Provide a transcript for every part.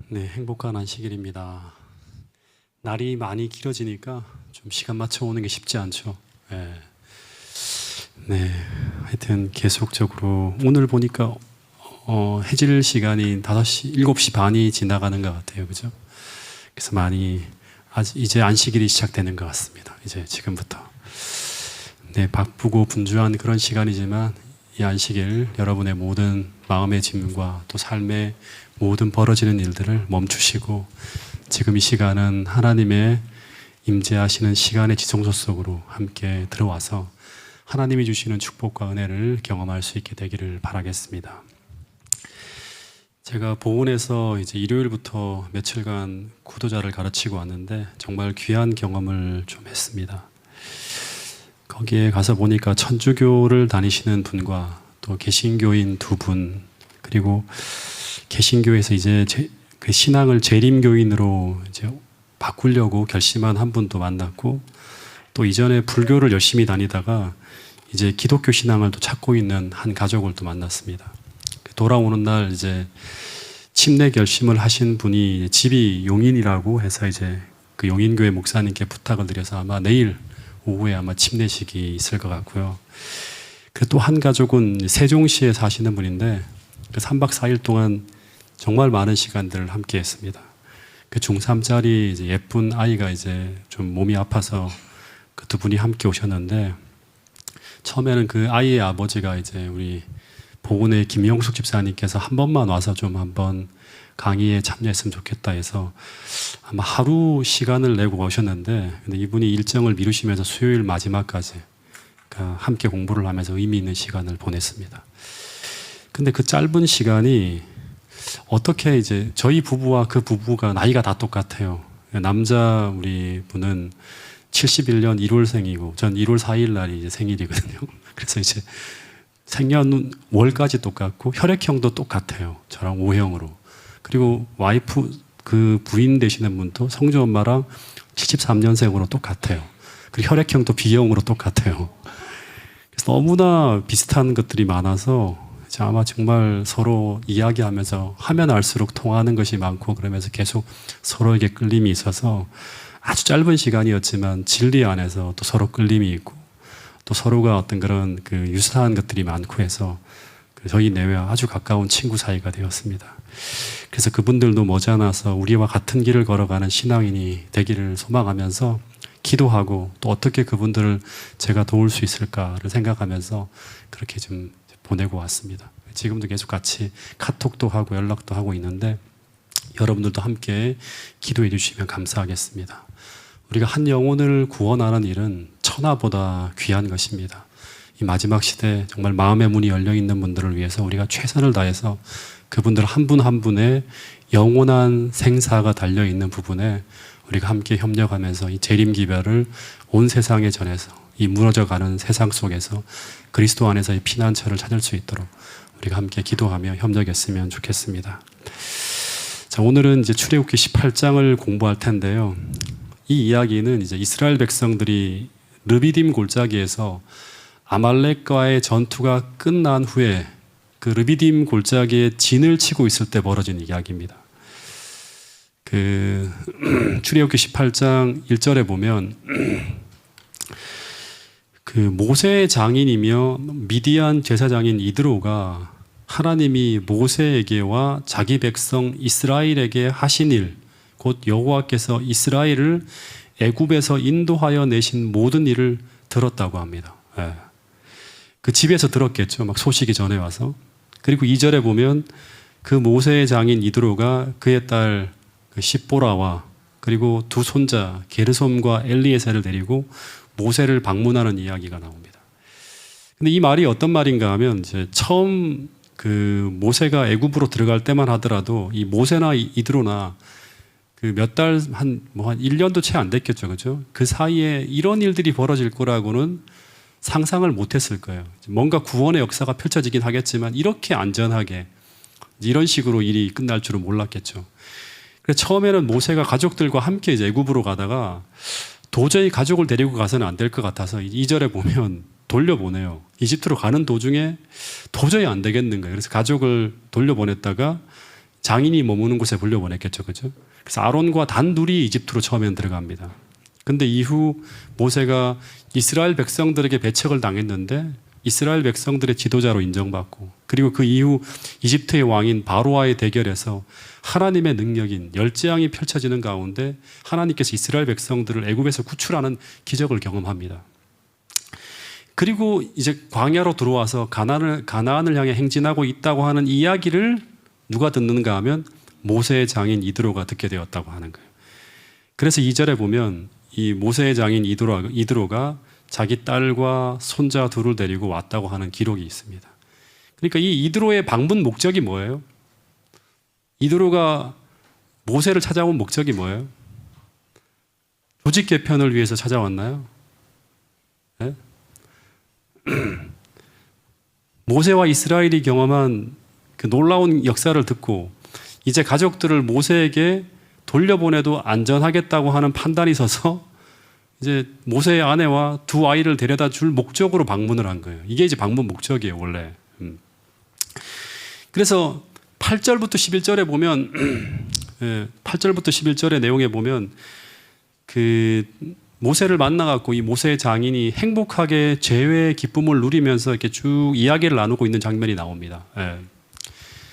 네, 행복한 안식일입니다. 날이 많이 길어지니까 좀 시간 맞춰 오는 게 쉽지 않죠. 네, 하여튼 계속적으로 오늘 보니까 해질 시간이 5시, 7시 반이 지나가는 것 같아요. 그죠? 그래서 많이 이제 안식일이 시작되는 것 같습니다. 이제 지금부터. 네, 바쁘고 분주한 그런 시간이지만 이 안식일 여러분의 모든 마음의 짐과 또 삶의 모든 벌어지는 일들을 멈추시고 지금 이 시간은 하나님의 임재하시는 시간의 지성소 속으로 함께 들어와서 하나님이 주시는 축복과 은혜를 경험할 수 있게 되기를 바라겠습니다. 제가 보훈에서 이제 일요일부터 며칠간 구도자를 가르치고 왔는데 정말 귀한 경험을 좀 했습니다. 거기에 가서 보니까 천주교를 다니시는 분과 또 개신교인 2분, 그리고 개신교에서 이제 그 신앙을 재림교인으로 이제 바꾸려고 결심한 한 분도 만났고, 또 이전에 불교를 열심히 다니다가 이제 기독교 신앙을 또 찾고 있는 한 가족을 또 만났습니다. 돌아오는 날 이제 침례 결심을 하신 분이 집이 용인이라고 해서 이제 그 용인교회 목사님께 부탁을 드려서 아마 내일 오후에 아마 침례식이 있을 것 같고요. 그 또 한 가족은 세종시에 사시는 분인데 그 3박 4일 동안 정말 많은 시간들을 함께 했습니다. 그 중3짜리 이제 예쁜 아이가 이제 좀 몸이 아파서 그 2분이 함께 오셨는데, 처음에는 그 아이의 아버지가 이제 우리 보훈의 김영숙 집사님께서 한 번만 와서 좀 한번 강의에 참여했으면 좋겠다 해서 아마 하루 시간을 내고 오셨는데, 근데 이분이 일정을 미루시면서 수요일 마지막까지 함께 공부를 하면서 의미 있는 시간을 보냈습니다. 근데 그 짧은 시간이 어떻게 이제 저희 부부와 그 부부가 나이가 다 똑같아요. 남자 우리 분은 71년 1월생이고 전 1월 4일 날이 이제 생일이거든요. 그래서 이제 생년월까지 똑같고 혈액형도 똑같아요. 저랑 O형으로. 그리고 와이프 그 부인 되시는 분도 성주 엄마랑 73년생으로 똑같아요. 그리고 혈액형도 B형으로 똑같아요. 그래서 너무나 비슷한 것들이 많아서 아마 정말 서로 이야기하면서 하면 알수록 통하는 것이 많고, 그러면서 계속 서로에게 끌림이 있어서 아주 짧은 시간이었지만 진리 안에서 또 서로 끌림이 있고 또 서로가 어떤 그런 그 유사한 것들이 많고 해서 저희 내외와 아주 가까운 친구 사이가 되었습니다. 그래서 그분들도 머지않아서 우리와 같은 길을 걸어가는 신앙인이 되기를 소망하면서 기도하고, 또 어떻게 그분들을 제가 도울 수 있을까를 생각하면서 그렇게 좀 보내고 왔습니다. 지금도 계속 같이 카톡도 하고 연락도 하고 있는데 여러분들도 함께 기도해 주시면 감사하겠습니다. 우리가 한 영혼을 구원하는 일은 천하보다 귀한 것입니다. 이 마지막 시대 정말 마음의 문이 열려 있는 분들을 위해서 우리가 최선을 다해서 그분들 한 분 한 분의 영원한 생사가 달려 있는 부분에 우리가 함께 협력하면서 이 재림기별을 온 세상에 전해서 이 무너져가는 세상 속에서 그리스도 안에서의 피난처를 찾을 수 있도록 우리가 함께 기도하며 협력했으면 좋겠습니다. 자, 오늘은 이제 출애굽기 18장을 공부할 텐데요. 이 이야기는 이제 이스라엘 백성들이 르비딤 골짜기에서 아말렉과의 전투가 끝난 후에 그 르비딤 골짜기에 진을 치고 있을 때 벌어진 이야기입니다. 그 출애굽기 18장 1절에 보면 그 모세의 장인이며 미디안 제사장인 이드로가 하나님이 모세에게와 자기 백성 이스라엘에게 하신 일, 곧 여호와께서 이스라엘을 애굽에서 인도하여 내신 모든 일을 들었다고 합니다. 그 집에서 들었겠죠. 막 소식이 전해와서. 그리고 2절에 보면 그 모세의 장인 이드로가 그의 딸 십보라와 그리고 2 손자 게르솜과 엘리에셀을 데리고 모세를 방문하는 이야기가 나옵니다. 근데 이 말이 어떤 말인가 하면 이제 처음 그 모세가 애굽으로 들어갈 때만 하더라도 이 모세나 이드로나 그 몇 달 한 1년도 채 안 됐겠죠. 그죠? 그 사이에 이런 일들이 벌어질 거라고는 상상을 못 했을 거예요. 뭔가 구원의 역사가 펼쳐지긴 하겠지만 이렇게 안전하게 이런 식으로 일이 끝날 줄은 몰랐겠죠. 그래서 처음에는 모세가 가족들과 함께 이제 애굽으로 가다가 도저히 가족을 데리고 가서는 안 될 것 같아서 2절에 보면 돌려보내요. 이집트로 가는 도중에 도저히 안 되겠는 거예요. 그래서 가족을 돌려보냈다가 장인이 머무는 곳에 불려보냈겠죠. 그죠? 그래서 아론과 단둘이 이집트로 처음엔 들어갑니다. 근데 이후 모세가 이스라엘 백성들에게 배척을 당했는데 이스라엘 백성들의 지도자로 인정받고, 그리고 그 이후 이집트의 왕인 바로와의 대결에서 하나님의 능력인 열재앙이 펼쳐지는 가운데 하나님께서 이스라엘 백성들을 애굽에서 구출하는 기적을 경험합니다. 그리고 이제 광야로 들어와서 가나안을 향해 행진하고 있다고 하는 이야기를 누가 듣는가 하면 모세의 장인 이드로가 듣게 되었다고 하는 거예요. 그래서 2절에 보면 이 모세의 장인 이드로가 자기 딸과 손자 둘을 데리고 왔다고 하는 기록이 있습니다. 그러니까 이 이드로의 방문 목적이 뭐예요? 이드로가 모세를 찾아온 목적이 뭐예요? 조직 개편을 위해서 찾아왔나요? 네? 모세와 이스라엘이 경험한 그 놀라운 역사를 듣고 이제 가족들을 모세에게 돌려보내도 안전하겠다고 하는 판단이 서서 이제 모세의 아내와 두 아이를 데려다 줄 목적으로 방문을 한 거예요. 이게 이제 방문 목적이에요, 원래. 그래서 8절부터 11절에 보면 8절부터 11절의 내용에 보면 그 모세를 만나갖고 이 모세의 장인이 행복하게 재회의 기쁨을 누리면서 이렇게 쭉 이야기를 나누고 있는 장면이 나옵니다.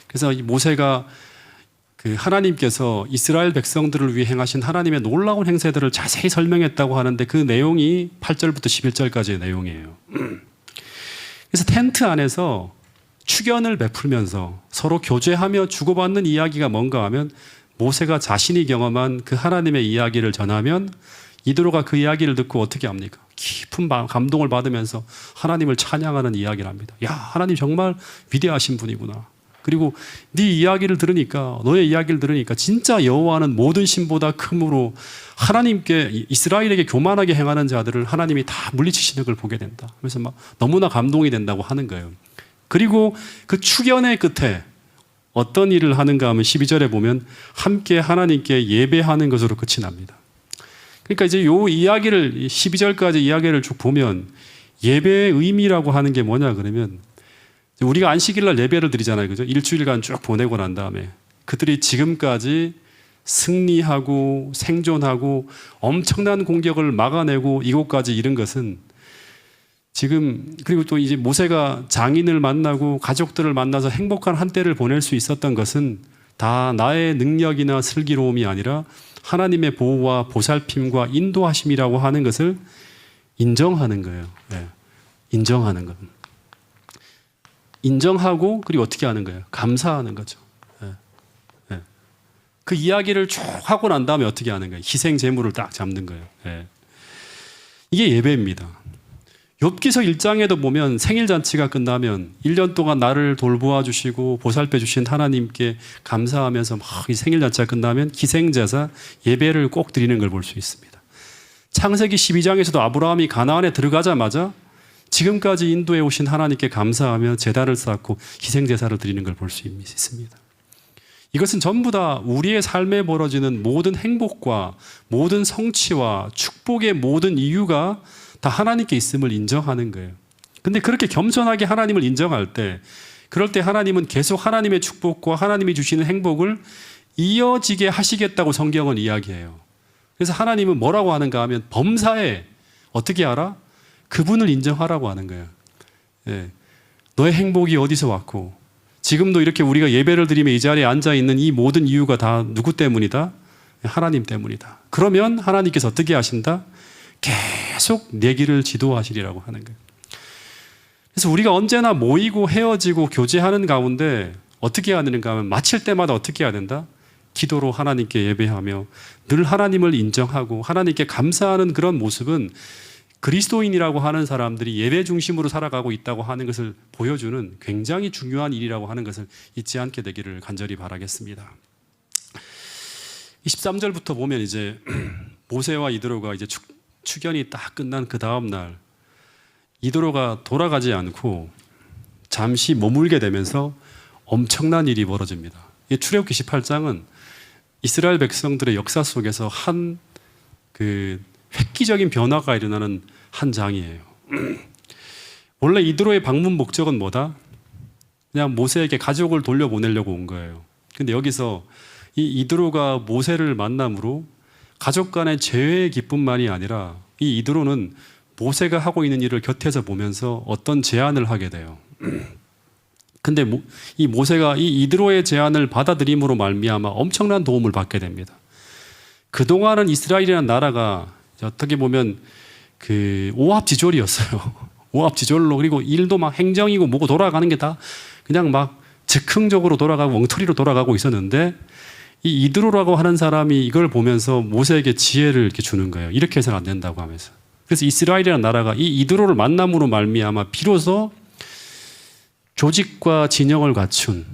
그래서 이 모세가 그 하나님께서 이스라엘 백성들을 위해 행하신 하나님의 놀라운 행세들을 자세히 설명했다고 하는데 그 내용이 8절부터 11절까지의 내용이에요. 그래서 텐트 안에서 축연을 베풀면서 서로 교제하며 주고받는 이야기가 뭔가 하면 모세가 자신이 경험한 그 하나님의 이야기를 전하면 이드로가 그 이야기를 듣고 어떻게 합니까? 깊은 감동을 받으면서 하나님을 찬양하는 이야기를 합니다. 야, 하나님 정말 위대하신 분이구나. 그리고 네 이야기를 들으니까, 너의 이야기를 들으니까 진짜 여호와는 모든 신보다 크므로 하나님께, 이스라엘에게 교만하게 행하는 자들을 하나님이 다 물리치시는 걸 보게 된다. 그래서 막 너무나 감동이 된다고 하는 거예요. 그리고 그 축연의 끝에 어떤 일을 하는가 하면 12절에 보면 함께 하나님께 예배하는 것으로 끝이 납니다. 그러니까 이제 요 이야기를 12절까지 이야기를 쭉 보면 예배의 의미라고 하는 게 뭐냐 그러면 우리가 안식일날 예배를 드리잖아요. 그죠? 일주일간 쭉 보내고 난 다음에 그들이 지금까지 승리하고 생존하고 엄청난 공격을 막아내고 이곳까지 이른 것은 지금, 그리고 또 이제 모세가 장인을 만나고 가족들을 만나서 행복한 한때를 보낼 수 있었던 것은 다 나의 능력이나 슬기로움이 아니라 하나님의 보호와 보살핌과 인도하심이라고 하는 것을 인정하는 거예요. 네. 인정하는 것. 인정하고 그리고 어떻게 하는 거예요? 감사하는 거죠. 네. 네. 그 이야기를 쭉 하고 난 다음에 어떻게 하는 거예요? 희생 제물을 딱 잡는 거예요. 네. 이게 예배입니다. 욥기서 1장에도 보면 생일 잔치가 끝나면 1년 동안 나를 돌보아 주시고 보살펴 주신 하나님께 감사하면서 막 이 생일 잔치가 끝나면 희생제사 예배를 꼭 드리는 걸 볼 수 있습니다. 창세기 12장에서도 아브라함이 가나안에 들어가자마자 지금까지 인도해 오신 하나님께 감사하며 제단을 쌓고 희생제사를 드리는 걸 볼 수 있습니다. 이것은 전부 다 우리의 삶에 벌어지는 모든 행복과 모든 성취와 축복의 모든 이유가 다 하나님께 있음을 인정하는 거예요. 근데 그렇게 겸손하게 하나님을 인정할 때, 그럴 때 하나님은 계속 하나님의 축복과 하나님이 주시는 행복을 이어지게 하시겠다고 성경은 이야기해요. 그래서 하나님은 뭐라고 하는가 하면 범사에 어떻게 알아? 그분을 인정하라고 하는 거예요. 예. 너의 행복이 어디서 왔고 지금도 이렇게 우리가 예배를 드리며 이 자리에 앉아있는 이 모든 이유가 다 누구 때문이다? 하나님 때문이다. 그러면 하나님께서 어떻게 하신다? 계속 내 길을 지도하시리라고 하는 거예요. 그래서 우리가 언제나 모이고 헤어지고 교제하는 가운데 어떻게 해야 되는가 하면 마칠 때마다 어떻게 해야 된다? 기도로 하나님께 예배하며 늘 하나님을 인정하고 하나님께 감사하는 그런 모습은 그리스도인이라고 하는 사람들이 예배 중심으로 살아가고 있다고 하는 것을 보여주는 굉장히 중요한 일이라고 하는 것을 잊지 않게 되기를 간절히 바라겠습니다. 23절부터 보면 이제 모세와 이드로가 이제 축연이 딱 끝난 그 다음 날 이드로가 돌아가지 않고 잠시 머물게 되면서 엄청난 일이 벌어집니다. 출애굽기 18장은 이스라엘 백성들의 역사 속에서 한 그 획기적인 변화가 일어나는 한 장이에요. 원래 이드로의 방문 목적은 뭐다? 그냥 모세에게 가족을 돌려보내려고 온 거예요. 근데 여기서 이 이드로가 모세를 만남으로 가족 간의 재회의 기쁨만이 아니라 이 이드로는 모세가 하고 있는 일을 곁에서 보면서 어떤 제안을 하게 돼요. 근데 이 모세가 이 이드로의 제안을 받아들임으로 말미암아 엄청난 도움을 받게 됩니다. 그동안은 이스라엘이라는 나라가 어떻게 보면 그 오합지졸이었어요. 오합지졸로, 그리고 일도 막 행정이고 뭐고 돌아가는 게 다 그냥 막 즉흥적으로 돌아가고 엉터리로 돌아가고 있었는데, 이 이드로라고 하는 사람이 이걸 보면서 모세에게 지혜를 이렇게 주는 거예요. 이렇게 해서는 안 된다고 하면서. 그래서 이스라엘이라는 나라가 이 이드로를 만남으로 말미암아 비로소 조직과 진영을 갖춘,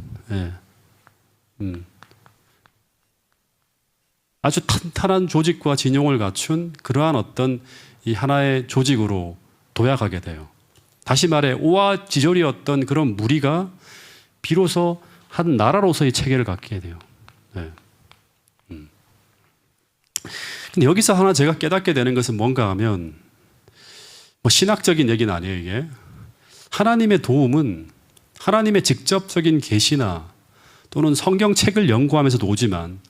아주 탄탄한 조직과 진영을 갖춘 그러한 어떤 이 하나의 조직으로 도약하게 돼요. 다시 말해 오합지졸이었던 그런 무리가 비로소 한 나라로서의 체계를 갖게 돼요. 근데 여기서 하나 제가 깨닫게 되는 것은 뭔가 하면, 뭐 신학적인 얘기는 아니에요, 이게. 하나님의 도움은 하나님의 직접적인 계시나 또는 성경책을 연구하면서도 오지만,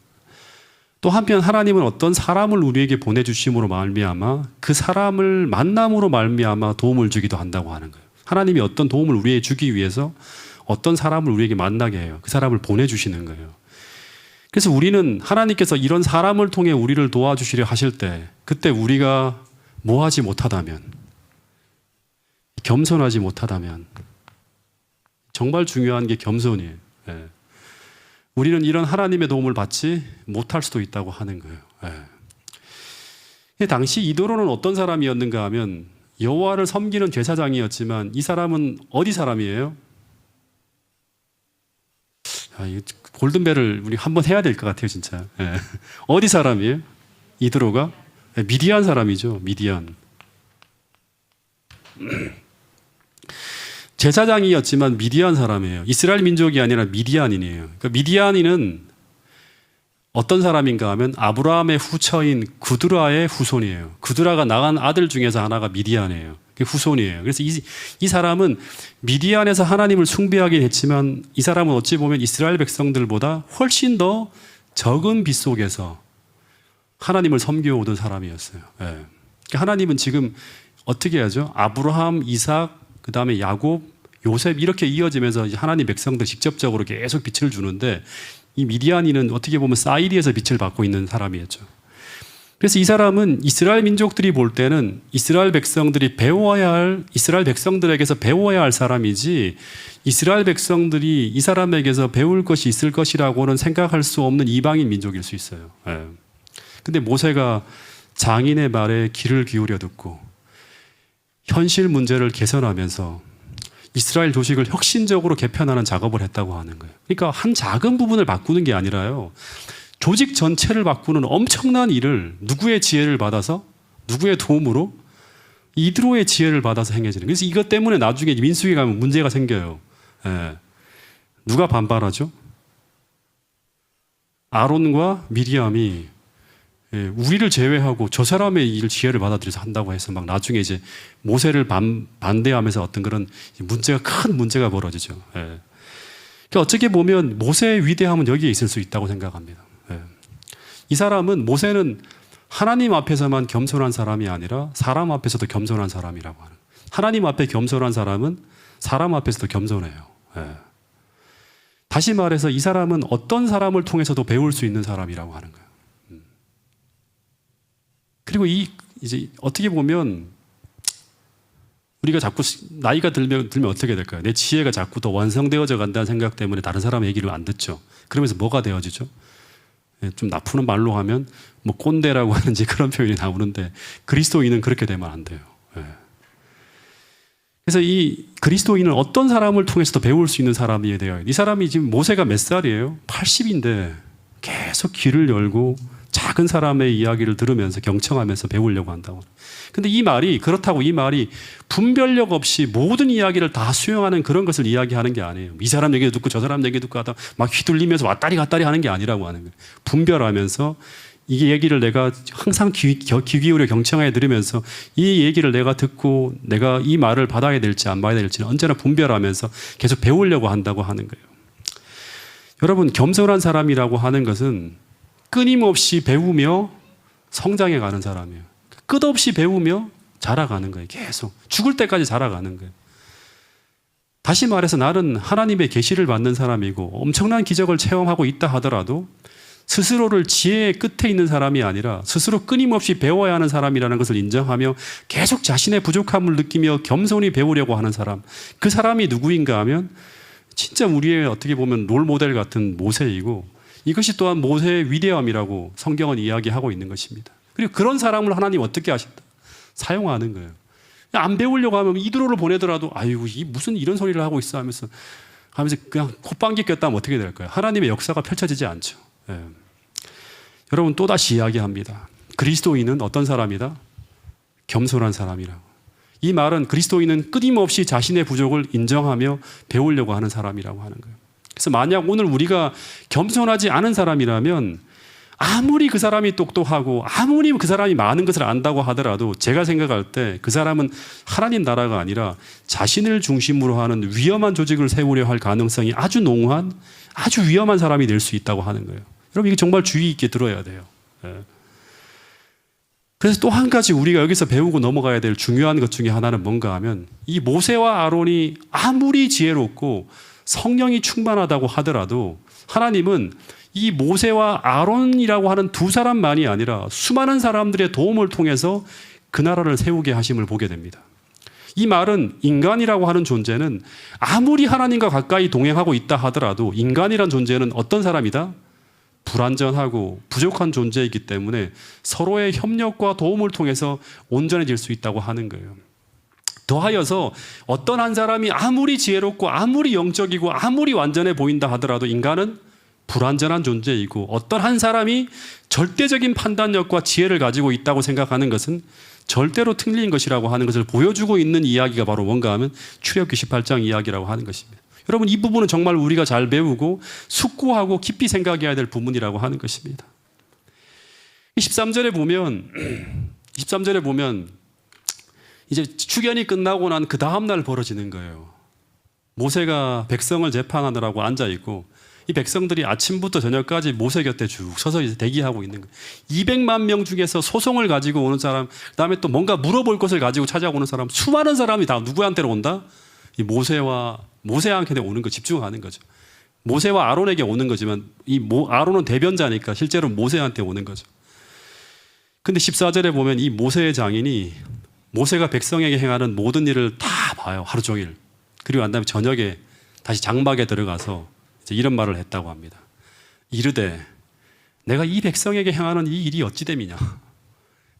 또 한편 하나님은 어떤 사람을 우리에게 보내주심으로 말미암아 그 사람을 만남으로 말미암아 도움을 주기도 한다고 하는 거예요. 하나님이 어떤 도움을 우리에게 주기 위해서 어떤 사람을 우리에게 만나게 해요. 그 사람을 보내주시는 거예요. 그래서 우리는 하나님께서 이런 사람을 통해 우리를 도와주시려 하실 때, 그때 우리가 뭐 하지 못하다면, 겸손하지 못하다면, 정말 중요한 게 겸손이에요. 우리는 이런 하나님의 도움을 받지 못할 수도 있다고 하는 거예요. 당시 이도로는 어떤 사람이었는가 하면 여호와를 섬기는 제사장이었지만, 이 사람은 어디 사람이에요? 이 골든벨을 우리 한번 해야 될 것 같아요, 진짜. 어디 사람이에요? 이드로가? 미디안 사람이죠, 미디안. 제사장이었지만 미디안 사람이에요. 이스라엘 민족이 아니라 미디안인이에요. 그러니까 미디안인은 어떤 사람인가 하면 아브라함의 후처인 구드라의 후손이에요. 구드라가 낳은 아들 중에서 하나가 미디안이에요. 그게 후손이에요. 그래서 이 사람은 미디안에서 하나님을 숭배하긴 했지만, 이 사람은 어찌 보면 이스라엘 백성들보다 훨씬 더 적은 빚 속에서 하나님을 섬겨오던 사람이었어요. 그러니까 하나님은 지금 어떻게 하죠? 아브라함, 이삭, 그 다음에 야곱, 요셉 이렇게 이어지면서 이제 하나님 백성들 직접적으로 계속 빛을 주는데, 이 미디안인은 어떻게 보면 사이리에서 빛을 받고 있는 사람이었죠. 그래서 이 사람은 이스라엘 민족들이 볼 때는 이스라엘 백성들이 배워야 할, 이스라엘 백성들에게서 배워야 할 사람이지, 이스라엘 백성들이 이 사람에게서 배울 것이 있을 것이라고는 생각할 수 없는 이방인 민족일 수 있어요. 근데 모세가 장인의 말에 귀를 기울여 듣고 현실 문제를 개선하면서 이스라엘 조직을 혁신적으로 개편하는 작업을 했다고 하는 거예요. 그러니까 한 작은 부분을 바꾸는 게 아니라요, 조직 전체를 바꾸는 엄청난 일을 누구의 지혜를 받아서, 누구의 도움으로? 이드로의 지혜를 받아서 행해지는. 그래서 이것 때문에 나중에 민수기 가면 문제가 생겨요. 누가 반발하죠? 아론과 미리암이 우리를 제외하고 저 사람의 일 지혜를 받아들여서 한다고 해서 막 나중에 이제 모세를 반대하면서 어떤 그런 문제가, 큰 문제가 벌어지죠. 그러니까 어떻게 보면 모세의 위대함은 여기에 있을 수 있다고 생각합니다. 이 사람은, 모세는 하나님 앞에서만 겸손한 사람이 아니라 사람 앞에서도 겸손한 사람이라고 하는. 하나님 앞에 겸손한 사람은 사람 앞에서도 겸손해요. 다시 말해서 이 사람은 어떤 사람을 통해서도 배울 수 있는 사람이라고 하는 거예요. 그리고 이제 어떻게 보면 우리가 자꾸 나이가 들면 어떻게 될까요? 내 지혜가 자꾸 더 완성되어져 간다는 생각 때문에 다른 사람 얘기를 안 듣죠. 그러면서 뭐가 되어지죠? 좀 나쁘는 말로 하면 뭐 꼰대라고 하는지 그런 표현이 나오는데, 그리스도인은 그렇게 되면 안 돼요. 그래서 이 그리스도인은 어떤 사람을 통해서도 배울 수 있는 사람이 되어요. 이 사람이 지금 모세가 몇 살이에요? 80인데 계속 귀를 열고 작은 사람의 이야기를 들으면서 경청하면서 배우려고 한다고. 근데 이 말이, 그렇다고 이 말이 분별력 없이 모든 이야기를 다 수용하는 그런 것을 이야기하는 게 아니에요. 이 사람 얘기 듣고 저 사람 얘기 듣고 하다 막 휘둘리면서 왔다리 갔다리 하는 게 아니라고 하는 거예요. 분별하면서 이 얘기를 내가 항상 귀 기울여 경청하여 들으면서 이 얘기를 내가 듣고 내가 이 말을 받아야 될지 안 받아야 될지는 언제나 분별하면서 계속 배우려고 한다고 하는 거예요. 여러분, 겸손한 사람이라고 하는 것은 끊임없이 배우며 성장해 가는 사람이에요. 끝없이 배우며 자라가는 거예요. 계속 죽을 때까지 자라가는 거예요. 다시 말해서 나는 하나님의 계시를 받는 사람이고 엄청난 기적을 체험하고 있다 하더라도 스스로를 지혜의 끝에 있는 사람이 아니라 스스로 끊임없이 배워야 하는 사람이라는 것을 인정하며 계속 자신의 부족함을 느끼며 겸손히 배우려고 하는 사람, 그 사람이 누구인가 하면 진짜 우리의 어떻게 보면 롤모델 같은 모세이고, 이것이 또한 모세의 위대함이라고 성경은 이야기하고 있는 것입니다. 그리고 그런 사람을 하나님 어떻게 하신다? 사용하는 거예요. 안 배우려고 하면 이드로를 보내더라도 아이고 이 무슨 이런 소리를 하고 있어 하면서 그냥 콧방귀 꼈다면 어떻게 될까요? 하나님의 역사가 펼쳐지지 않죠. 예. 여러분, 또다시 이야기합니다. 그리스도인은 어떤 사람이다? 겸손한 사람이라고. 이 말은 그리스도인은 끊임없이 자신의 부족을 인정하며 배우려고 하는 사람이라고 하는 거예요. 그래서 만약 오늘 우리가 겸손하지 않은 사람이라면 아무리 그 사람이 똑똑하고 아무리 그 사람이 많은 것을 안다고 하더라도 제가 생각할 때 그 사람은 하나님 나라가 아니라 자신을 중심으로 하는 위험한 조직을 세우려 할 가능성이 아주 농후한 아주 위험한 사람이 될 수 있다고 하는 거예요. 여러분, 이게 정말 주의 있게 들어야 돼요. 예. 그래서 또 한 가지 우리가 여기서 배우고 넘어가야 될 중요한 것 중에 하나는 뭔가 하면 이 모세와 아론이 아무리 지혜롭고 성령이 충만하다고 하더라도 하나님은 이 모세와 아론이라고 하는 두 사람만이 아니라 수많은 사람들의 도움을 통해서 그 나라를 세우게 하심을 보게 됩니다. 이 말은 인간이라고 하는 존재는 아무리 하나님과 가까이 동행하고 있다 하더라도 인간이란 존재는 어떤 사람이다? 불완전하고 부족한 존재이기 때문에 서로의 협력과 도움을 통해서 온전해질 수 있다고 하는 거예요. 더하여서 어떤 한 사람이 아무리 지혜롭고 아무리 영적이고 아무리 완전해 보인다 하더라도 인간은 불완전한 존재이고, 어떤 한 사람이 절대적인 판단력과 지혜를 가지고 있다고 생각하는 것은 절대로 틀린 것이라고 하는 것을 보여주고 있는 이야기가 바로 뭔가 하면 출애굽기 18장 이야기라고 하는 것입니다. 여러분, 이 부분은 정말 우리가 잘 배우고 숙고하고 깊이 생각해야 될 부분이라고 하는 것입니다. 13절에 보면 이제 추견이 끝나고 난 그 다음날 벌어지는 거예요. 모세가 백성을 재판하느라고 앉아있고 이 백성들이 아침부터 저녁까지 모세 곁에 쭉 서서 이제 대기하고 있는 거예요. 200만 명 중에서 소송을 가지고 오는 사람, 그다음에 또 뭔가 물어볼 것을 가지고 찾아오는 사람, 수많은 사람이 다 누구한테로 온다? 이 모세한테 오는 거, 집중하는 거죠. 모세와 아론에게 오는 거지만 아론은 대변자니까 실제로 모세한테 오는 거죠. 근데 14절에 보면 이 모세의 장인이 모세가 백성에게 행하는 모든 일을 다 봐요. 하루 종일. 그리고 난 다음에 저녁에 다시 장막에 들어가서 이런 말을 했다고 합니다. 이르되 내가 이 백성에게 행하는 이 일이 어찌 됨이냐?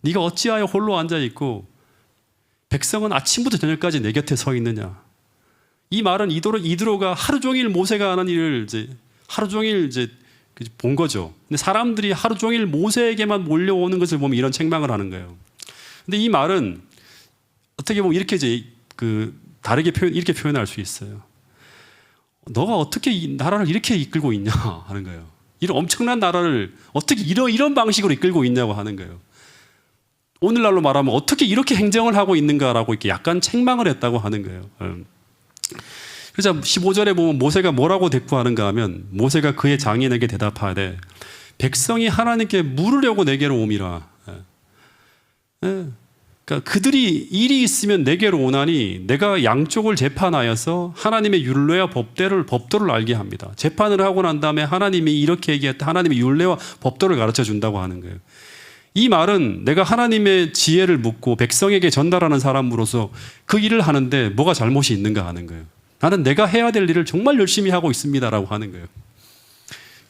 네가 어찌하여 홀로 앉아있고 백성은 아침부터 저녁까지 내 곁에 서 있느냐? 이 말은 이드로가 하루 종일 모세가 하는 일을 하루 종일 본 거죠. 근데 사람들이 하루 종일 모세에게만 몰려오는 것을 보면 이런 책망을 하는 거예요. 근데 이 말은 어떻게 보면 이렇게 다르게 이렇게 표현할 수 있어요. 너가 어떻게 이 나라를 이렇게 이끌고 있냐 하는 거예요. 이런 엄청난 나라를 어떻게 이런 방식으로 이끌고 있냐고 하는 거예요. 오늘날로 말하면 어떻게 이렇게 행정을 하고 있는가라고 이렇게 약간 책망을 했다고 하는 거예요. 그래서 15절에 보면 모세가 뭐라고 대꾸하는가 하면 모세가 그의 장인에게 대답하되 백성이 하나님께 물으려고 내게로 옴이라. 그러니까 그들이 일이 있으면 내게로 오나니 내가 양쪽을 재판하여서 하나님의 율례와 법도를 알게 합니다. 재판을 하고 난 다음에 하나님이 이렇게 얘기했다. 하나님의 율례와 법도를 가르쳐 준다고 하는 거예요. 이 말은 내가 하나님의 지혜를 묻고 백성에게 전달하는 사람으로서 그 일을 하는데 뭐가 잘못이 있는가 하는 거예요. 나는 내가 해야 될 일을 정말 열심히 하고 있습니다라고 하는 거예요.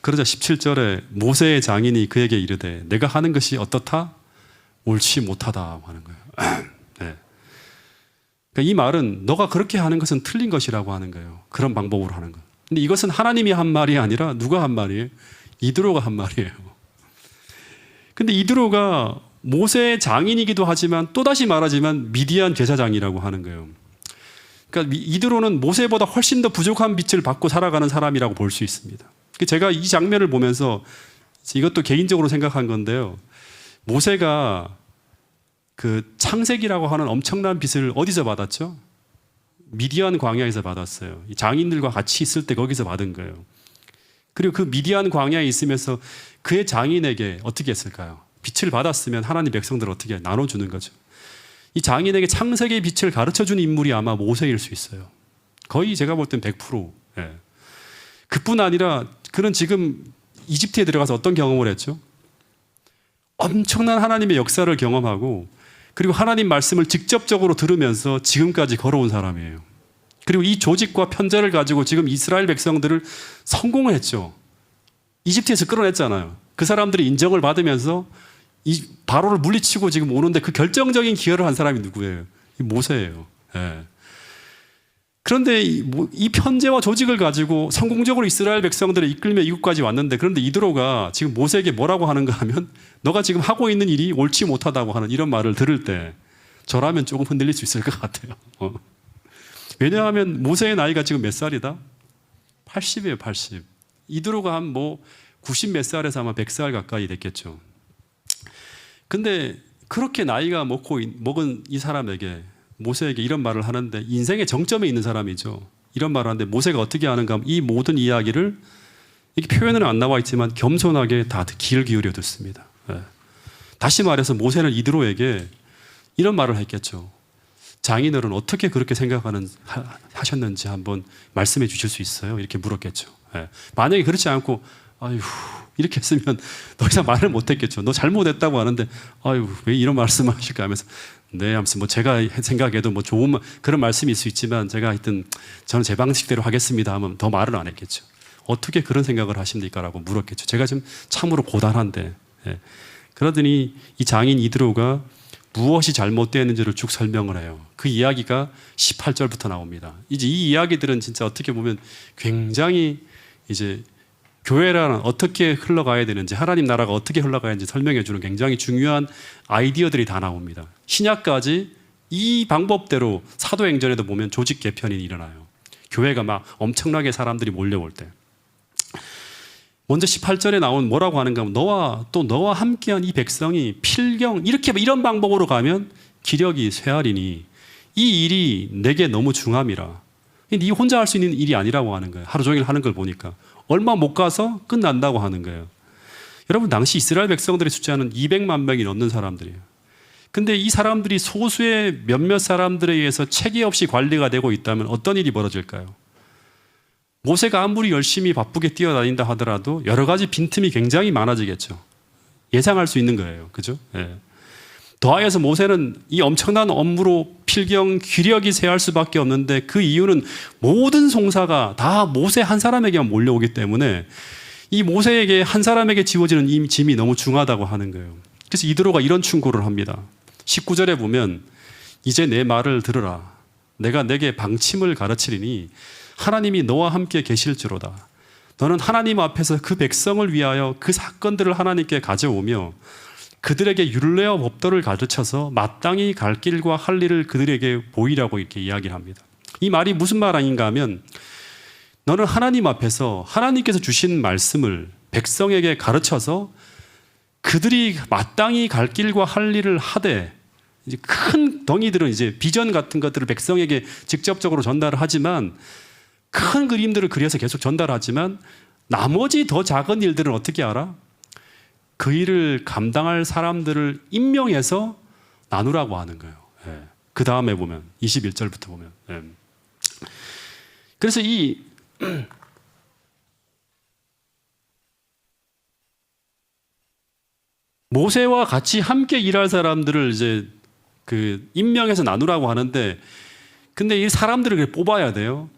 그러자 17절에 모세의 장인이 그에게 이르되 내가 하는 것이 어떻다? 옳지 못하다 하는 거예요. 네. 그러니까 이 말은 너가 그렇게 하는 것은 틀린 것이라고 하는 거예요. 그런 방법으로 하는 것. 근데 이것은 하나님이 한 말이 아니라 누가 한 말이에요? 이드로가 한 말이에요. 근데 이드로가 모세의 장인이기도 하지만 또다시 말하지만 미디안 제사장이라고 하는 거예요. 그러니까 이드로는 모세보다 훨씬 더 부족한 빛을 받고 살아가는 사람이라고 볼 수 있습니다. 제가 이 장면을 보면서 이것도 개인적으로 생각한 건데요. 모세가 그 창세기라고 하는 엄청난 빛을 어디서 받았죠? 미디안 광야에서 받았어요. 장인들과 같이 있을 때 거기서 받은 거예요. 그리고 그 미디안 광야에 있으면서 그의 장인에게 어떻게 했을까요? 빛을 받았으면 하나님 백성들을 어떻게 나눠주는 거죠. 이 장인에게 창세기의 빛을 가르쳐준 인물이 아마 모세일 수 있어요. 거의 제가 볼 땐 100%. 예. 그뿐 아니라 그는 지금 이집트에 들어가서 어떤 경험을 했죠? 엄청난 하나님의 역사를 경험하고 그리고 하나님 말씀을 직접적으로 들으면서 지금까지 걸어온 사람이에요. 그리고 이 조직과 편제를 가지고 지금 이스라엘 백성들을 성공을 했죠. 이집트에서 끌어냈잖아요. 그 사람들이 인정을 받으면서 이 바로를 물리치고 지금 오는데 그 결정적인 기여를 한 사람이 누구예요? 이 모세예요. 예. 그런데 이 편제와 조직을 가지고 성공적으로 이스라엘 백성들을 이끌며 이곳까지 왔는데, 그런데 이드로가 지금 모세에게 뭐라고 하는가 하면 너가 지금 하고 있는 일이 옳지 못하다고 하는 이런 말을 들을 때 저라면 조금 흔들릴 수 있을 것 같아요. 왜냐하면 모세의 나이가 지금 몇 살이다? 80이에요, 80. 이드로가 한 90 몇 살에서 아마 100살 가까이 됐겠죠. 근데 그렇게 나이가 먹은 이 사람에게, 모세에게 이런 말을 하는데, 인생의 정점에 있는 사람이죠. 이런 말을 하는데 모세가 어떻게 하는가 하면 이 모든 이야기를, 이게 표현은 안 나와 있지만 겸손하게 다 귀를 기울여 듣습니다. 예. 다시 말해서 모세는 이드로에게 이런 말을 했겠죠. 장인어른 어떻게 그렇게 하셨는지 한번 말씀해 주실 수 있어요? 이렇게 물었겠죠. 예. 만약에 그렇지 않고 아유 이렇게 했으면 더 이상 말을 못했겠죠. 너 잘못했다고 하는데 아유 왜 이런 말씀을 하실까 하면서 네, 아무튼 제가 생각해도 좋은 그런 말씀일 수 있지만 제가 하여튼 저는 제 방식대로 하겠습니다 하면 더 말을 안 했겠죠. 어떻게 그런 생각을 하십니까? 라고 물었겠죠. 제가 지금 참으로 고단한데. 예. 그러더니 이 장인 이드로가 무엇이 잘못되었는지를 쭉 설명을 해요. 그 이야기가 18절부터 나옵니다. 이제 이 이야기들은 진짜 어떻게 보면 굉장히 이제 교회라는 어떻게 흘러가야 되는지, 하나님 나라가 어떻게 흘러가야 하는지 설명해 주는 굉장히 중요한 아이디어들이 다 나옵니다. 신약까지 이 방법대로 사도행전에도 보면 조직 개편이 일어나요. 교회가 막 엄청나게 사람들이 몰려올 때. 먼저 18절에 나온 뭐라고 하는가 하면 너와 함께한 이 백성이 필경 이런 방법으로 가면 기력이 쇠하리니 이 일이 내게 너무 중함이라. 네 혼자 할 수 있는 일이 아니라고 하는 거예요. 하루 종일 하는 걸 보니까 얼마 못 가서 끝난다고 하는 거예요. 여러분, 당시 이스라엘 백성들의 숫자는 200만 명이 넘는 사람들이에요. 근데 이 사람들이 소수의 몇몇 사람들에 의해서 체계 없이 관리가 되고 있다면 어떤 일이 벌어질까요? 모세가 아무리 열심히 바쁘게 뛰어다닌다 하더라도 여러 가지 빈틈이 굉장히 많아지겠죠. 예상할 수 있는 거예요. 그죠? 예. 더하여서 모세는 이 엄청난 업무로 필경 기력이 쇠할 수밖에 없는데, 그 이유는 모든 송사가 다 모세 한 사람에게만 몰려오기 때문에 이 모세에게 한 사람에게 지워지는 이 짐이 너무 중하다고 하는 거예요. 그래서 이드로가 이런 충고를 합니다. 19절에 보면 이제 내 말을 들으라. 내가 내게 방침을 가르치리니 하나님이 너와 함께 계실지로다. 너는 하나님 앞에서 그 백성을 위하여 그 사건들을 하나님께 가져오며 그들에게 율례와 법도를 가르쳐서 마땅히 갈 길과 할 일을 그들에게 보이라고 이렇게 이야기를 합니다. 이 말이 무슨 말 아닌가 하면, 너는 하나님 앞에서 하나님께서 주신 말씀을 백성에게 가르쳐서 그들이 마땅히 갈 길과 할 일을 하되, 이제 큰 덩이들은 이제 비전 같은 것들을 백성에게 직접적으로 전달을 하지만, 큰 그림들을 그려서 계속 전달하지만 나머지 더 작은 일들은 어떻게 알아? 그 일을 감당할 사람들을 임명해서 나누라고 하는 거예요. 예. 그 다음에 보면 21절부터 보면. 예. 그래서 이 모세와 같이 함께 일할 사람들을 이제 임명해서 나누라고 하는데, 근데 이 사람들을 뽑아야 돼요.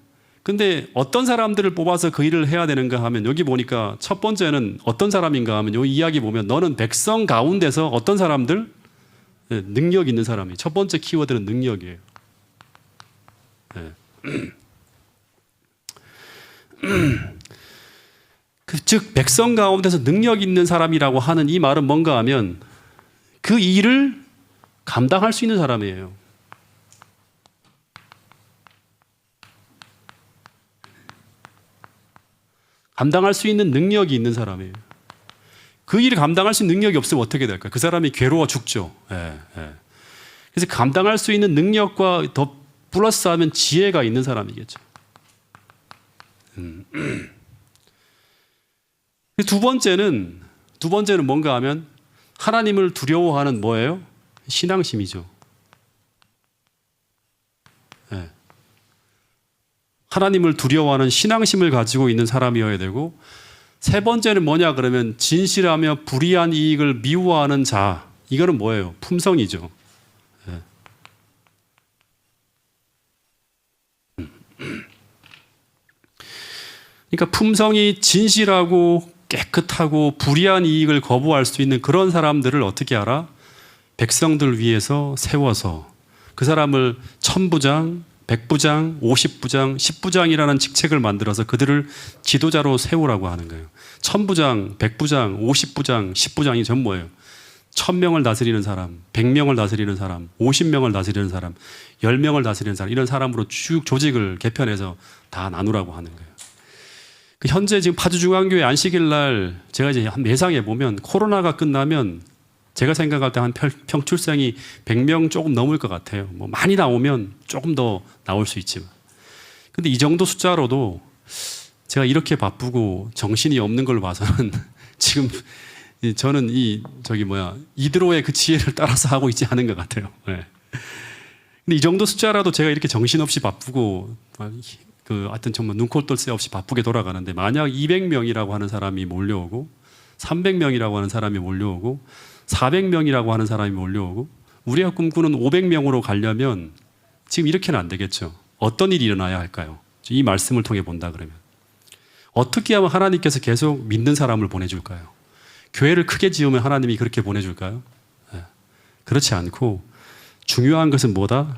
근데 어떤 사람들을 뽑아서 그 일을 해야 되는가 하면, 여기 보니까 첫 번째는 어떤 사람인가 하면, 이 이야기 보면 너는 백성 가운데서 어떤 사람들? 네, 능력 있는 사람이. 첫 번째 키워드는 능력이에요. 네. 즉 백성 가운데서 능력 있는 사람이라고 하는 이 말은 뭔가 하면 그 일을 감당할 수 있는 사람이에요. 감당할 수 있는 능력이 있는 사람이에요. 그 일을 감당할 수 있는 능력이 없으면 어떻게 될까요? 그 사람이 괴로워 죽죠. 예, 예. 그래서 감당할 수 있는 능력과 더 플러스하면 지혜가 있는 사람이겠죠. 두 번째는 뭔가 하면 하나님을 두려워하는 뭐예요? 신앙심이죠. 네. 하나님을 두려워하는 신앙심을 가지고 있는 사람이어야 되고, 세 번째는 뭐냐 그러면 진실하며 불의한 이익을 미워하는 자. 이거는 뭐예요? 품성이죠. 네. 그러니까 품성이 진실하고 깨끗하고 불의한 이익을 거부할 수 있는 그런 사람들을 어떻게 알아? 백성들 위해서 세워서 그 사람을 천부장, 백부장, 50부장, 10부장이라는 직책을 만들어서 그들을 지도자로 세우라고 하는 거예요. 천부장, 백부장, 50부장, 10부장이 전 뭐예요? 1000명을 다스리는 사람, 100명을 다스리는 사람, 50명을 다스리는 사람, 10명을 다스리는 사람, 이런 사람으로 쭉 조직을 개편해서 다 나누라고 하는 거예요. 현재 지금 파주중앙교회 안식일 날 제가 이제 한 예상해 보면 코로나가 끝나면 제가 생각할 때 한 평출생이 100명 조금 넘을 것 같아요. 뭐 많이 나오면 조금 더 나올 수 있지만. 근데 이 정도 숫자로도 제가 이렇게 바쁘고 정신이 없는 걸 봐서는 지금 저는 이드로의 그 지혜를 따라서 하고 있지 않은 것 같아요. 네. 근데 이 정도 숫자라도 제가 이렇게 정신없이 바쁘고 하여튼 정말 눈코 뜰 새 없이 바쁘게 돌아가는데, 만약 200명이라고 하는 사람이 몰려오고 300명이라고 하는 사람이 몰려오고 400명이라고 하는 사람이 몰려오고 우리가 꿈꾸는 500명으로 가려면 지금 이렇게는 안 되겠죠. 어떤 일이 일어나야 할까요? 이 말씀을 통해 본다 그러면 어떻게 하면 하나님께서 계속 믿는 사람을 보내줄까요? 교회를 크게 지으면 하나님이 그렇게 보내줄까요? 네. 그렇지 않고 중요한 것은 뭐다?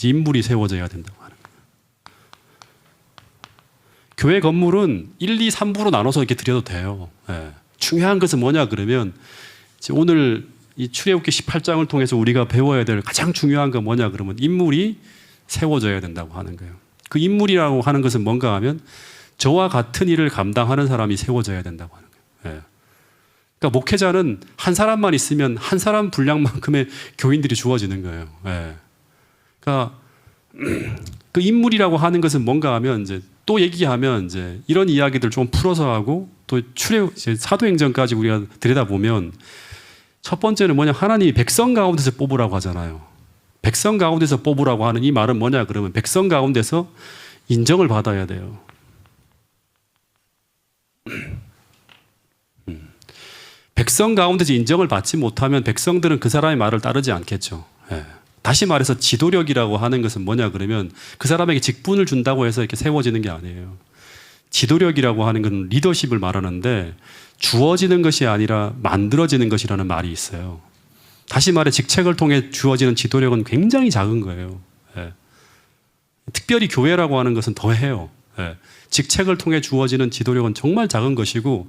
인물이 세워져야 된다고 하는 거예요. 교회 건물은 1, 2, 3부로 나눠서 이렇게 드려도 돼요. 네. 중요한 것은 뭐냐 그러면 오늘 이 출애굽기 18장을 통해서 우리가 배워야 될 가장 중요한 건 뭐냐 그러면 인물이 세워져야 된다고 하는 거예요. 그 인물이라고 하는 것은 뭔가 하면 저와 같은 일을 감당하는 사람이 세워져야 된다고 하는 거예요. 네. 그러니까 목회자는 한 사람만 있으면 한 사람 분량만큼의 교인들이 주어지는 거예요. 네. 그러니까 그 인물이라고 하는 것은 뭔가 하면 이제 또 얘기하면 이제 이런 이야기들 좀 풀어서 하고 또 사도행전까지 우리가 들여다보면 첫 번째는 뭐냐, 하나님이 백성 가운데서 뽑으라고 하잖아요. 백성 가운데서 뽑으라고 하는 이 말은 뭐냐 그러면 백성 가운데서 인정을 받아야 돼요. 백성 가운데서 인정을 받지 못하면 백성들은 그 사람의 말을 따르지 않겠죠. 예. 다시 말해서 지도력이라고 하는 것은 뭐냐 그러면 그 사람에게 직분을 준다고 해서 이렇게 세워지는 게 아니에요. 지도력이라고 하는 건 리더십을 말하는데 주어지는 것이 아니라 만들어지는 것이라는 말이 있어요. 다시 말해 직책을 통해 주어지는 지도력은 굉장히 작은 거예요. 예. 특별히 교회라고 하는 것은 더해요. 예. 직책을 통해 주어지는 지도력은 정말 작은 것이고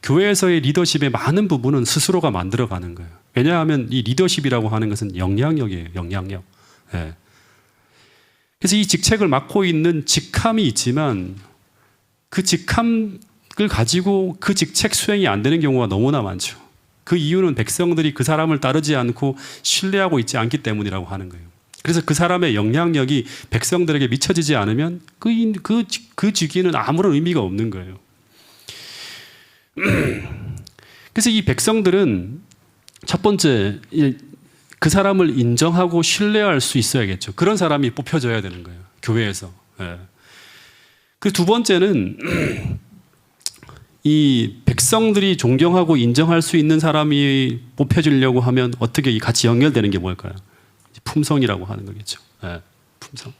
교회에서의 리더십의 많은 부분은 스스로가 만들어가는 거예요. 왜냐하면 이 리더십이라고 하는 것은 영향력이에요. 영향력. 예. 그래서 이 직책을 맡고 있는 직함이 있지만 그 직함을 가지고 그 직책 수행이 안 되는 경우가 너무나 많죠. 그 이유는 백성들이 그 사람을 따르지 않고 신뢰하고 있지 않기 때문이라고 하는 거예요. 그래서 그 사람의 영향력이 백성들에게 미쳐지지 않으면 그 직위는 아무런 의미가 없는 거예요. 그래서 이 백성들은 첫 번째 그 사람을 인정하고 신뢰할 수 있어야겠죠. 그런 사람이 뽑혀져야 되는 거예요. 교회에서. 예. 그 두 번째는 이 백성들이 존경하고 인정할 수 있는 사람이 뽑혀지려고 하면 어떻게 같이 연결되는 게 뭘까요? 품성이라고 하는 거겠죠. 예. 품성.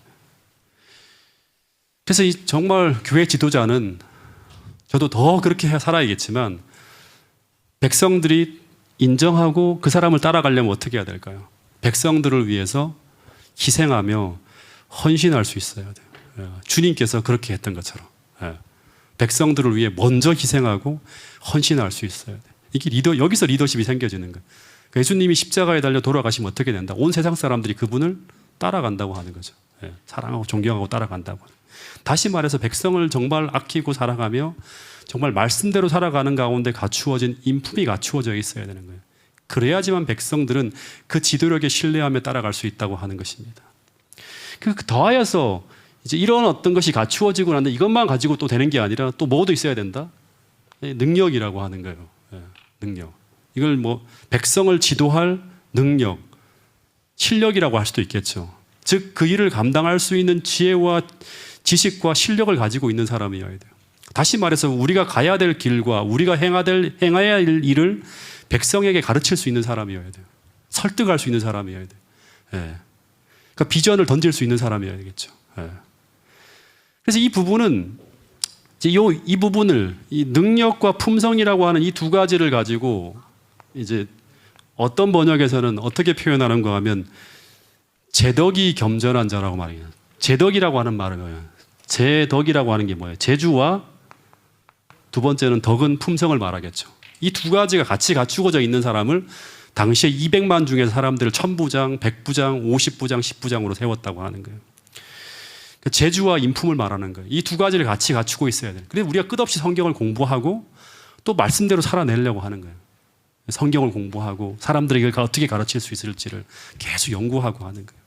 그래서 정말 교회 지도자는 저도 더 그렇게 살아야겠지만 백성들이 인정하고 그 사람을 따라가려면 어떻게 해야 될까요? 백성들을 위해서 희생하며 헌신할 수 있어야 돼요. 주님께서 그렇게 했던 것처럼 백성들을 위해 먼저 희생하고 헌신할 수 있어야 돼요. 이게 여기서 리더십이 생겨지는 거예요. 그러니까 예수님이 십자가에 달려 돌아가시면 어떻게 된다? 온 세상 사람들이 그분을 따라간다고 하는 거죠. 사랑하고 존경하고 따라간다고. 다시 말해서 백성을 정말 아끼고 살아가며 정말 말씀대로 살아가는 가운데 갖추어진 인품이 갖추어져 있어야 되는 거예요. 그래야지만 백성들은 그 지도력에 신뢰하며 따라갈 수 있다고 하는 것입니다. 더하여서 이제 이런 어떤 것이 갖추어지고 난데 이것만 가지고 또 되는 게 아니라 또 뭐도 있어야 된다? 능력이라고 하는 거예요. 능력. 이걸 뭐 백성을 지도할 능력, 실력이라고 할 수도 있겠죠. 즉 그 일을 감당할 수 있는 지혜와 지식과 실력을 가지고 있는 사람이어야 돼요. 다시 말해서 우리가 가야 될 길과 우리가 행해야 할 일을 백성에게 가르칠 수 있는 사람이어야 돼요. 설득할 수 있는 사람이어야 돼요. 그러니까 비전을 던질 수 있는 사람이어야 되겠죠. 그래서 이 부분은 이 부분을 이 능력과 품성이라고 하는 이 두 가지를 가지고 이제 어떤 번역에서는 어떻게 표현하는가 하면 제덕이 겸전한 자라고 말해요. 제덕이라고 하는 말은 뭐예요? 제덕이라고 하는 게 뭐예요? 제주와 두 번째는 덕은 품성을 말하겠죠. 이 두 가지가 같이 갖추어져 있는 사람을 당시에 200만 중에서 사람들을 1000부장, 100부장, 50부장, 10부장으로 세웠다고 하는 거예요. 제주와 인품을 말하는 거예요. 이 두 가지를 같이 갖추고 있어야 돼요. 그래서 우리가 끝없이 성경을 공부하고 또 말씀대로 살아내려고 하는 거예요. 성경을 공부하고 사람들에게 어떻게 가르칠 수 있을지를 계속 연구하고 하는 거예요.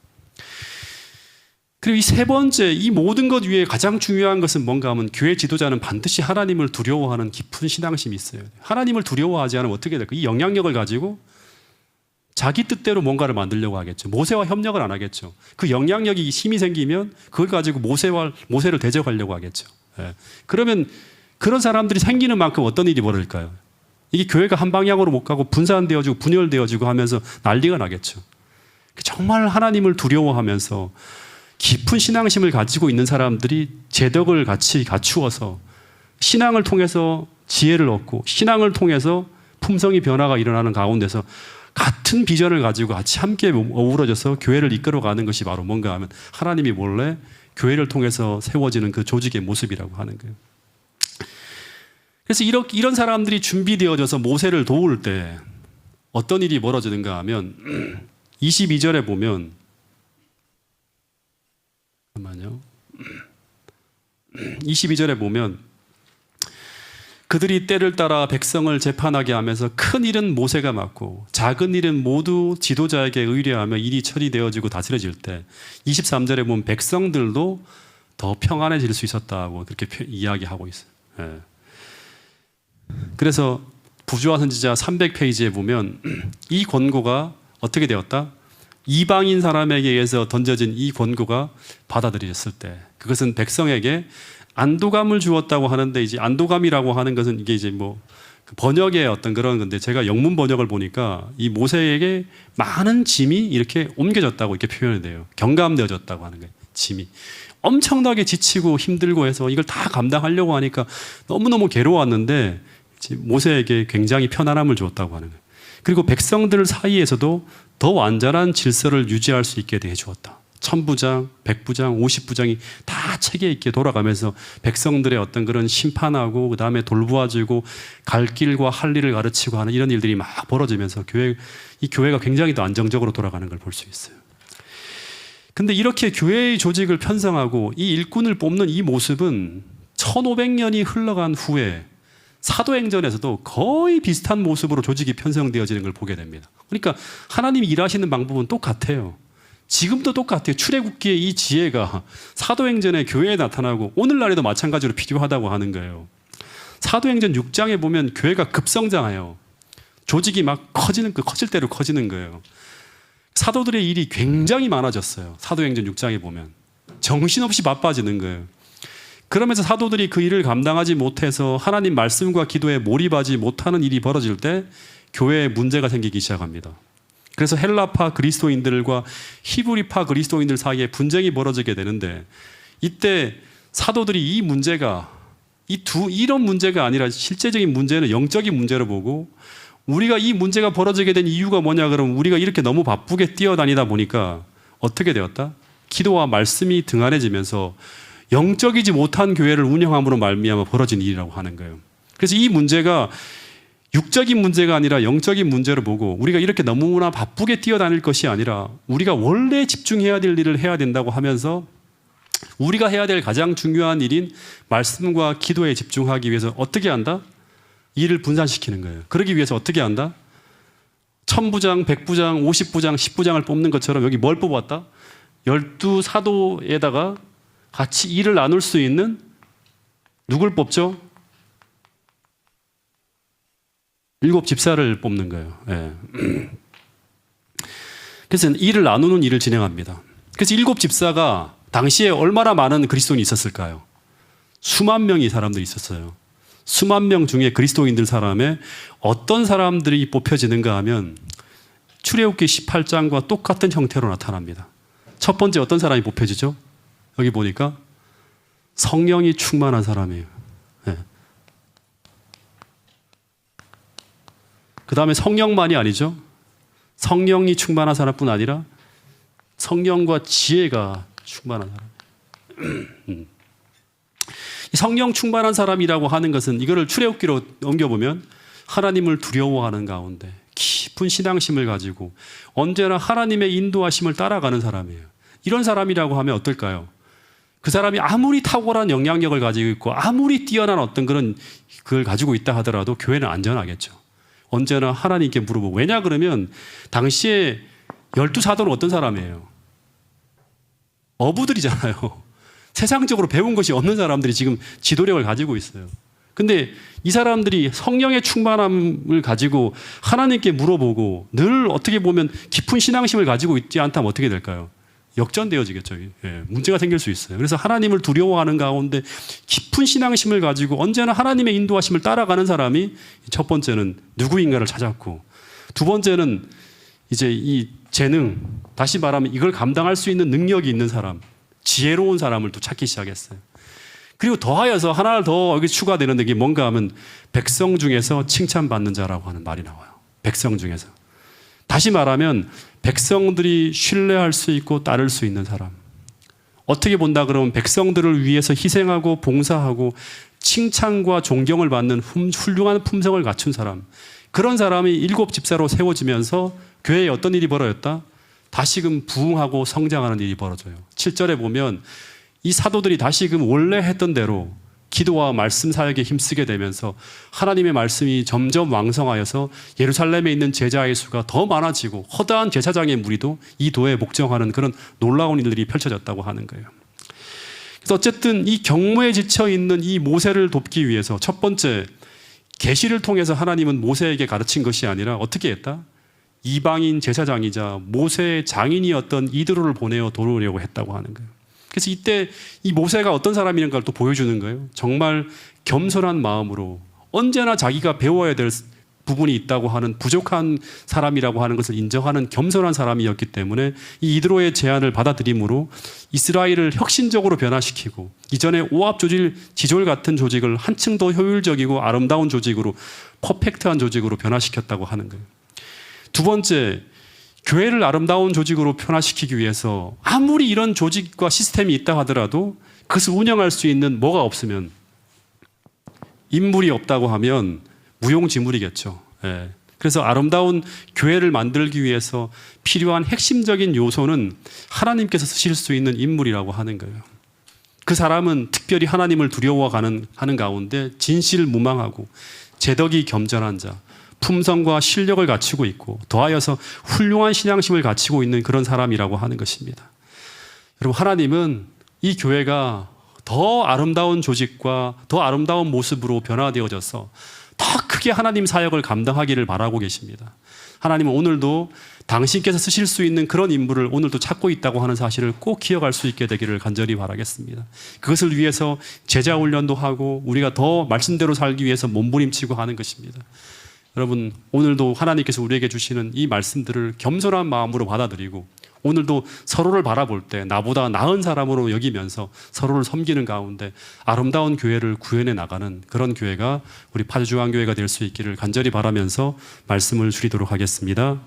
그리고 이 세 번째, 이 모든 것 위에 가장 중요한 것은 뭔가 하면 교회 지도자는 반드시 하나님을 두려워하는 깊은 신앙심이 있어요. 하나님을 두려워하지 않으면 어떻게 될까요? 이 영향력을 가지고 자기 뜻대로 뭔가를 만들려고 하겠죠. 모세와 협력을 안 하겠죠. 그 영향력이 힘이 생기면 그걸 가지고 모세를 대적하려고 하겠죠. 그러면 그런 사람들이 생기는 만큼 어떤 일이 벌어질까요? 이게 교회가 한 방향으로 못 가고 분산되어지고 분열되어지고 하면서 난리가 나겠죠. 정말 하나님을 두려워하면서 깊은 신앙심을 가지고 있는 사람들이 제덕을 같이 갖추어서 신앙을 통해서 지혜를 얻고 신앙을 통해서 품성이 변화가 일어나는 가운데서 같은 비전을 가지고 같이 함께 어우러져서 교회를 이끌어가는 것이 바로 뭔가 하면 하나님이 몰래 교회를 통해서 세워지는 그 조직의 모습이라고 하는 거예요. 그래서 이런 사람들이 준비되어져서 모세를 도울 때 어떤 일이 벌어지는가 하면 22절에 보면 잠깐만요. 22절에 보면 그들이 때를 따라 백성을 재판하게 하면서 큰 일은 모세가 맡고 작은 일은 모두 지도자에게 의뢰하며 일이 처리되어지고 다스려질 때 23절에 보면 백성들도 더 평안해질 수 있었다고 그렇게 이야기하고 있어요. 그래서 부조화 선지자 300페이지에 보면 이 권고가 어떻게 되었다? 이방인 사람에게 의해서 던져진 이 권고가 받아들여졌을 때 그것은 백성에게 안도감을 주었다고 하는데 이제 안도감이라고 하는 것은 이게 이제 뭐 번역의 어떤 그런 건데 제가 영문 번역을 보니까 이 모세에게 많은 짐이 이렇게 옮겨졌다고 이렇게 표현이 돼요. 경감되어졌다고 하는 거예요. 짐이 엄청나게 지치고 힘들고 해서 이걸 다 감당하려고 하니까 너무너무 괴로웠는데 모세에게 굉장히 편안함을 주었다고 하는 거예요. 그리고 백성들 사이에서도 더 완전한 질서를 유지할 수 있게 해 주었다. 1000부장, 100부장, 50부장이 다 체계 있게 돌아가면서 백성들의 어떤 그런 심판하고 그 다음에 돌보아주고 갈 길과 할 일을 가르치고 하는 이런 일들이 막 벌어지면서 이 교회가 굉장히 더 안정적으로 돌아가는 걸 볼 수 있어요. 근데 이렇게 교회의 조직을 편성하고 이 일꾼을 뽑는 이 모습은 1500년이 흘러간 후에 사도행전에서도 거의 비슷한 모습으로 조직이 편성되어지는 걸 보게 됩니다. 그러니까 하나님이 일하시는 방법은 똑같아요. 지금도 똑같아요. 출애굽기의 이 지혜가 사도행전의 교회에 나타나고 오늘날에도 마찬가지로 필요하다고 하는 거예요. 사도행전 6장에 보면 교회가 급성장해요. 조직이 막 커질 대로 커지는 거예요. 사도들의 일이 굉장히 많아졌어요. 사도행전 6장에 보면 정신없이 바빠지는 거예요. 그러면서 사도들이 그 일을 감당하지 못해서 하나님 말씀과 기도에 몰입하지 못하는 일이 벌어질 때 교회에 문제가 생기기 시작합니다. 그래서 헬라파 그리스도인들과 히브리파 그리스도인들 사이에 분쟁이 벌어지게 되는데 이때 사도들이 이 문제가 이런 문제가 아니라 실제적인 문제는 영적인 문제로 보고 우리가 이 문제가 벌어지게 된 이유가 뭐냐 그러면 우리가 이렇게 너무 바쁘게 뛰어다니다 보니까 어떻게 되었다? 기도와 말씀이 등한해지면서 영적이지 못한 교회를 운영함으로 말미암아 벌어진 일이라고 하는 거예요. 그래서 이 문제가 육적인 문제가 아니라 영적인 문제로 보고 우리가 이렇게 너무나 바쁘게 뛰어다닐 것이 아니라 우리가 원래 집중해야 될 일을 해야 된다고 하면서 우리가 해야 될 가장 중요한 일인 말씀과 기도에 집중하기 위해서 어떻게 한다? 일을 분산시키는 거예요. 그러기 위해서 어떻게 한다? 1000부장, 100부장, 50부장, 10부장을 뽑는 것처럼 여기 뭘 뽑았다? 12사도에다가 같이 일을 나눌 수 있는 누굴 뽑죠? 7 집사를 뽑는 거예요. 예. 그래서 일을 나누는 일을 진행합니다. 그래서 7 집사가 당시에 얼마나 많은 그리스도인이 있었을까요? 수만 명의 사람들이 있었어요. 수만 명 중에 그리스도인들 사람에 어떤 사람들이 뽑혀지는가 하면 출애굽기 18장과 똑같은 형태로 나타납니다. 첫 번째 어떤 사람이 뽑혀지죠? 여기 보니까 성령이 충만한 사람이에요. 네. 그 다음에 성령만이 아니죠. 성령이 충만한 사람뿐 아니라 성령과 지혜가 충만한 사람. 성령 충만한 사람이라고 하는 것은 이거를 출애굽기로 넘겨보면 하나님을 두려워하는 가운데 깊은 신앙심을 가지고 언제나 하나님의 인도하심을 따라가는 사람이에요. 이런 사람이라고 하면 어떨까요? 그 사람이 아무리 탁월한 영향력을 가지고 있고 아무리 뛰어난 어떤 그걸 가지고 있다 하더라도 교회는 안전하겠죠. 언제나 하나님께 물어보고. 왜냐 그러면 당시에 12사도는 어떤 사람이에요? 어부들이잖아요. 세상적으로 배운 것이 없는 사람들이 지금 지도력을 가지고 있어요. 근데 이 사람들이 성령의 충만함을 가지고 하나님께 물어보고 늘 어떻게 보면 깊은 신앙심을 가지고 있지 않다면 어떻게 될까요? 역전되어지겠죠. 예, 문제가 생길 수 있어요. 그래서 하나님을 두려워하는 가운데 깊은 신앙심을 가지고 언제나 하나님의 인도하심을 따라가는 사람이 첫 번째는 누구인가를 찾았고, 두 번째는 이제 이 재능, 다시 말하면 이걸 감당할 수 있는 능력이 있는 사람, 지혜로운 사람을 또 찾기 시작했어요. 그리고 더하여서 하나를 더 여기 추가되는데 이게 뭔가 하면 백성 중에서 칭찬받는 자라고 하는 말이 나와요. 백성 중에서. 다시 말하면 백성들이 신뢰할 수 있고 따를 수 있는 사람. 어떻게 본다 그러면 백성들을 위해서 희생하고 봉사하고 칭찬과 존경을 받는 훌륭한 품성을 갖춘 사람. 그런 사람이 7 집사로 세워지면서 교회에 어떤 일이 벌어졌다? 다시금 부흥하고 성장하는 일이 벌어져요. 7절에 보면 이 사도들이 다시금 원래 했던 대로 기도와 말씀 사역에 힘쓰게 되면서 하나님의 말씀이 점점 왕성하여서 예루살렘에 있는 제자의 수가 더 많아지고 허다한 제사장의 무리도 이 도에 복종하는 그런 놀라운 일들이 펼쳐졌다고 하는 거예요. 그래서 어쨌든 이 경무에 지쳐 있는 이 모세를 돕기 위해서 첫 번째 계시를 통해서 하나님은 모세에게 가르친 것이 아니라 어떻게 했다? 이방인 제사장이자 모세의 장인이었던 이드로를 보내어 도우려고 했다고 하는 거예요. 그래서 이때 이 모세가 어떤 사람인가를 또 보여주는 거예요. 정말 겸손한 마음으로 언제나 자기가 배워야 될 부분이 있다고 하는 부족한 사람이라고 하는 것을 인정하는 겸손한 사람이었기 때문에 이 이드로의 제안을 받아들임으로 이스라엘을 혁신적으로 변화시키고 이전에 오합조질 지졸 같은 조직을 한층 더 효율적이고 아름다운 조직으로 퍼펙트한 조직으로 변화시켰다고 하는 거예요. 두 번째, 교회를 아름다운 조직으로 변화시키기 위해서 아무리 이런 조직과 시스템이 있다 하더라도 그것을 운영할 수 있는 뭐가 없으면 인물이 없다고 하면 무용지물이겠죠. 예. 그래서 아름다운 교회를 만들기 위해서 필요한 핵심적인 요소는 하나님께서 쓰실 수 있는 인물이라고 하는 거예요. 그 사람은 특별히 하나님을 두려워하는 가운데 진실무망하고 제덕이 겸전한 자, 품성과 실력을 갖추고 있고 더하여서 훌륭한 신앙심을 갖추고 있는 그런 사람이라고 하는 것입니다. 여러분, 하나님은 이 교회가 더 아름다운 조직과 더 아름다운 모습으로 변화되어져서 더 크게 하나님 사역을 감당하기를 바라고 계십니다. 하나님은 오늘도 당신께서 쓰실 수 있는 그런 인물을 오늘도 찾고 있다고 하는 사실을 꼭 기억할 수 있게 되기를 간절히 바라겠습니다. 그것을 위해서 제자 훈련도 하고 우리가 더 말씀대로 살기 위해서 몸부림치고 하는 것입니다. 여러분, 오늘도 하나님께서 우리에게 주시는 이 말씀들을 겸손한 마음으로 받아들이고 오늘도 서로를 바라볼 때 나보다 나은 사람으로 여기면서 서로를 섬기는 가운데 아름다운 교회를 구현해 나가는 그런 교회가 우리 파주중앙교회가 될 수 있기를 간절히 바라면서 말씀을 줄이도록 하겠습니다.